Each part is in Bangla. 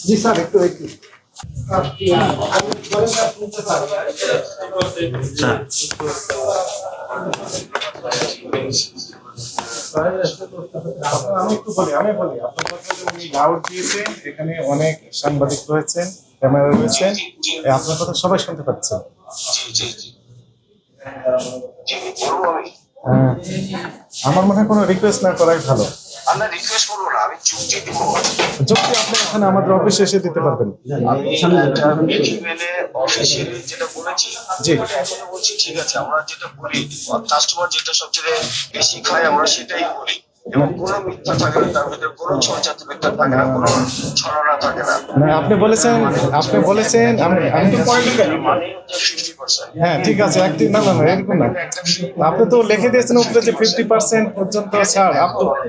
জি স্যার, একটু একটু আমি একটু বলি, আপনার কথা যে উনি দাওয়াত দিয়েছেন, এখানে অনেক সাংবাদিক রয়েছেন, ক্যামেরা রয়েছেন, আপনার কথা সবাই শুনতে পাচ্ছেন। হ্যাঁ, আমার মনে হয় কোনো রিকোয়েস্ট না করাই ভালো। আমরা রিকোয়েস্ট করবো না, আমি যুক্তি দিব। যুক্তি আপনি এখানে আমাদের অফিসে এসে দিতে পারবেন। আমি ইমেলে অফিসিয়ালি যেটা বলেছি, জি। এখনো বলছি, ঠিক আছে, আমরা যেটা বলি, কাস্টমার যেটা সবচেয়ে বেশি খায় আমরা সেটাই বলি, এবং কোনো মিথ্যা থাকে না, তার ভিতরে কোনো ছলচাতুর মিথ্যা থাকে না, কোনো ছলনা থাকে না। না, আপনি বলেছেন আমি তো পয়েন্ট মানে হচ্ছে 50%। হ্যাঁ, ঠিক আছে, একটি না না না এরকম না, আপনি তো লিখে দিয়েছেন উপরে যে 50% পর্যন্ত ছাড়।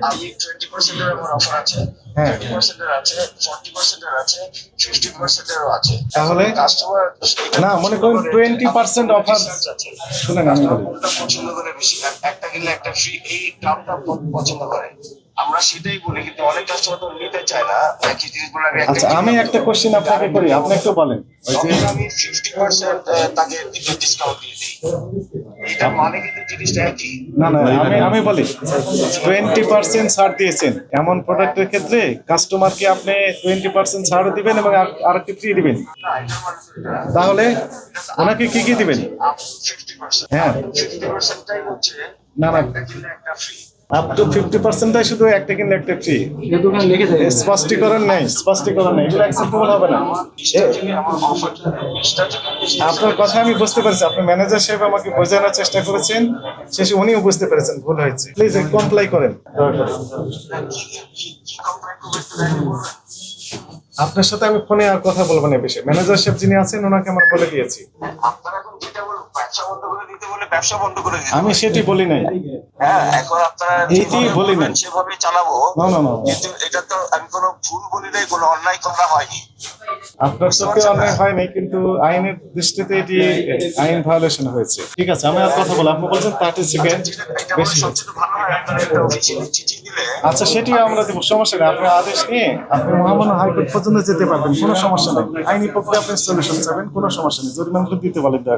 আমি 20% এর আমার অফার আছে, হ্যাঁ। 30% এর আছে, 40% এর আছে, 50% এরও আছে। তাহলে কাস্টমার না, মনে করুন 20% অফার। শুনেন আমি বলি, কোনটা পছন্দ করে বেশি, একটা কিনলে একটা ফ্রি, এই দামটা পছন্দ করে, আমরা সেটাই বলি, কিন্তু অনেক কাস্টমার তো নিতে চায় না একই জিনিসগুলো। আচ্ছা আমি একটা কোশ্চেন আপনাকে করি, আপনি একটু বলেন। ওই যে আমি 50% তাকে ডিসকাউন্ট দিয়ে দিই, এটা মানে কিন্তু জিনিসটা একই। না না, আমি বলি 20% ছাড় দিয়েছেন এমন প্রোডাক্টের ক্ষেত্রে কাস্টমারকে আপনি 20% ছাড় দিবেন এবং আরেকটি ফ্রি দিবেন, না, এটার মানে তো এটা। তাহলে ওনাকে কি কি দিবেন? 50%, হ্যাঁ। 50%টাই হচ্ছে না না, একটা কিনলে একটা ফ্রি। আপ টু 50%টাই শুধু একটা কিনলে একটা ফ্রি, স্পষ্টীকরণ নেই, এগুলো অ্যাকসেপ্টেবল হবে না। আপনার কথা আমি বুঝতে পারছি, আপনি ম্যানেজার সাহেব আমাকে বোঝানোর চেষ্টা করেছেন, শেষে উনিও বুঝতে পেরেছেন ভুল হয়েছে। প্লিজ কমপ্লাই করেন দয়া করে। আপনার সাথে আমি ফোনে আর কথা বলবো না বেশি, ম্যানেজার সাহেব যিনি আছেন ওনাকে আমার বলে দিয়েছি। আপনারা এখন যেটা বলুন, ব্যবসা বন্ধ করে দিতে বলে ব্যবসা বন্ধ করে দিতে আমি সেটি বলি নাই। হ্যাঁ, এখন আপনারা এইটি বলি নাই। সেভাবে চালাবো। না না না, কিন্তু এটা তো আমি কোনো ভুল বলি নাই, কোনো অন্যায় করা হয়নি। আপনার চোখে অন্যায় হয়নি, কিন্তু আইনের দৃষ্টিতে এটি আইন ভায়োলেশন হয়েছে। ঠিক আছে, আমি আর কথা বলবো, আপনি বলছেন 30 সেকেন্ড এটা বেশি। সবচেয়ে ভালো হয়, আপনারা একটা অফিসিয়ালি চিঠি দিলে। আচ্ছা, সেটিও আমরা দেবো, সমস্যা নেই। আপনি আদেশ নিয়ে আপনি মহামান্য হাইকোর্ট পর্যন্ত যেতে পারবেন, কোনো সমস্যা নেই। আইনি পক্ষে আপনি সলিউশন চাবেন, কোনো সমস্যা নেই। জরিমানা দিতে বলেন দয়া করে।